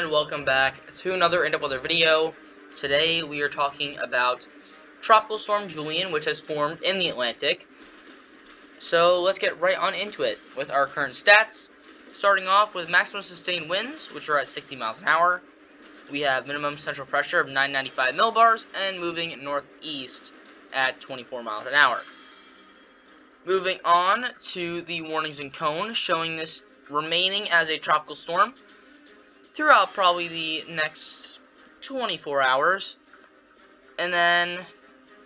and welcome back to another in-depth weather video. Today we are talking about Tropical Storm Julian, which has formed in the Atlantic. So let's get right on into it with our current stats. Starting off with maximum sustained winds, which are at 60 miles an hour. We have minimum central pressure of 995 millibars and moving northeast at 24 miles an hour. Moving on to the warnings and cone, showing this remaining as a tropical storm throughout probably the next 24 hours, and then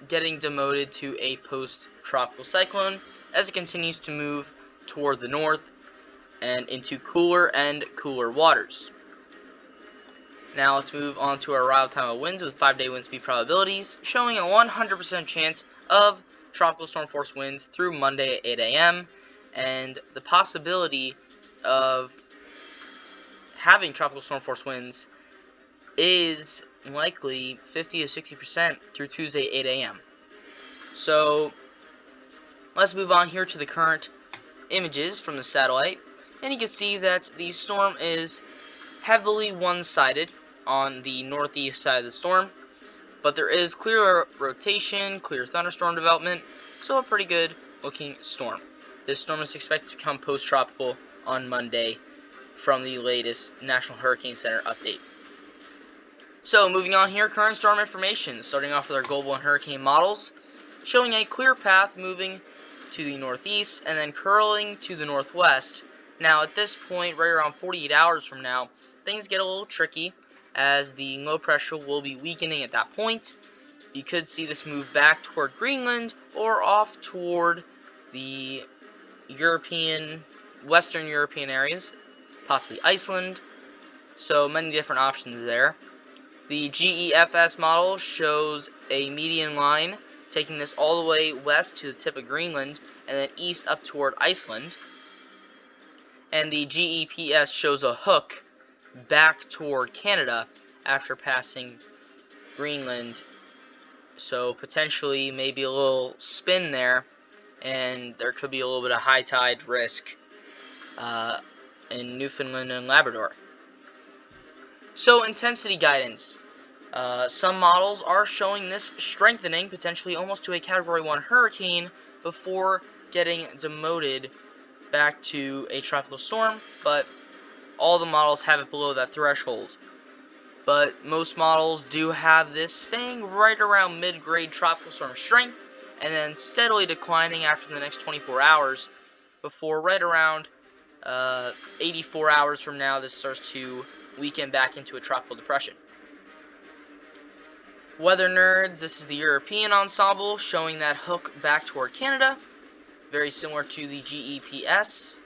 getting demoted to a post-tropical cyclone as it continues to move toward the north and into cooler and cooler waters. Now let's move on to our arrival time of winds with 5-day wind speed probabilities, showing a 100% chance of tropical storm force winds through Monday at 8 a.m. and the possibility of having tropical storm force winds is likely 50 to 60% through Tuesday 8 a.m. So let's move on here to the current images from the satellite, and you can see that the storm is heavily one-sided on the northeast side of the storm, but there is clear rotation, clear thunderstorm development, so a pretty good looking storm. This storm is expected to become post-tropical on Monday from the latest National Hurricane Center update. So moving on here, current storm information, starting off with our global and hurricane models, showing a clear path moving to the northeast and then curling to the northwest. Now at this point, right around 48 hours from now, things get a little tricky as the low pressure will be weakening at that point. You could see this move back toward Greenland or off toward the Western European areas, possibly Iceland, so many different options there. The GEFS model shows a median line taking this all the way west to the tip of Greenland and then east up toward Iceland. And the GEPS shows a hook back toward Canada after passing Greenland, so potentially maybe a little spin there, and there could be a little bit of high tide risk in Newfoundland and Labrador. So intensity guidance. Some models are showing this strengthening, potentially almost to a Category 1 hurricane, before getting demoted back to a tropical storm, but all the models have it below that threshold. But most models do have this staying right around mid-grade tropical storm strength, and then steadily declining after the next 24 hours, before right around 84 hours from now, this starts to weaken back into a tropical depression. Weather nerds, this is the European Ensemble, showing that hook back toward Canada, very similar to the GEPS.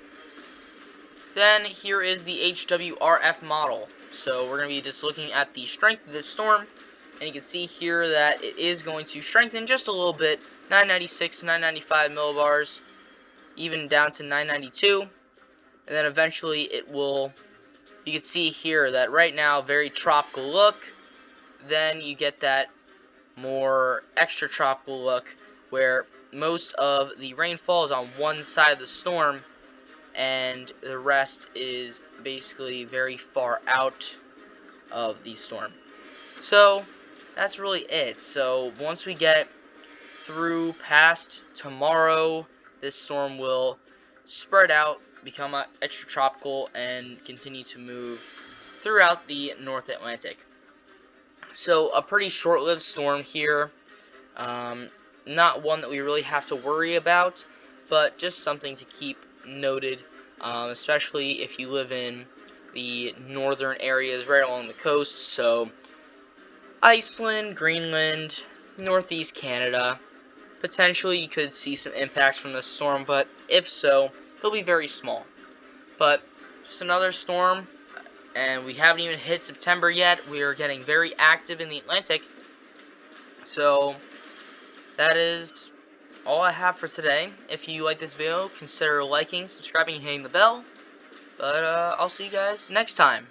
Then here is the HWRF model. So we're going to be just looking at the strength of this storm, and you can see here that it is going to strengthen just a little bit, 996 to 995 millibars, even down to 992, and then eventually it will, you can see here that right now, very tropical look, then you get that more extra tropical look where most of the rainfall is on one side of the storm, and the rest is basically very far out of the storm. So that's really it. So once we get through past tomorrow, this storm will spread out, become extratropical, and continue to move throughout the North Atlantic. So a pretty short-lived storm here. Not one that we really have to worry about, but just something to keep noted, especially if you live in the northern areas right along the coast, so Iceland, Greenland, northeast Canada. Potentially you could see some impacts from this storm, but if so, they'll be very small. But just another storm, and we haven't even hit September yet. We are getting very active in the Atlantic, so that is all I have for today. If you like this video, consider liking, subscribing, and hitting the bell. But I'll see you guys next time.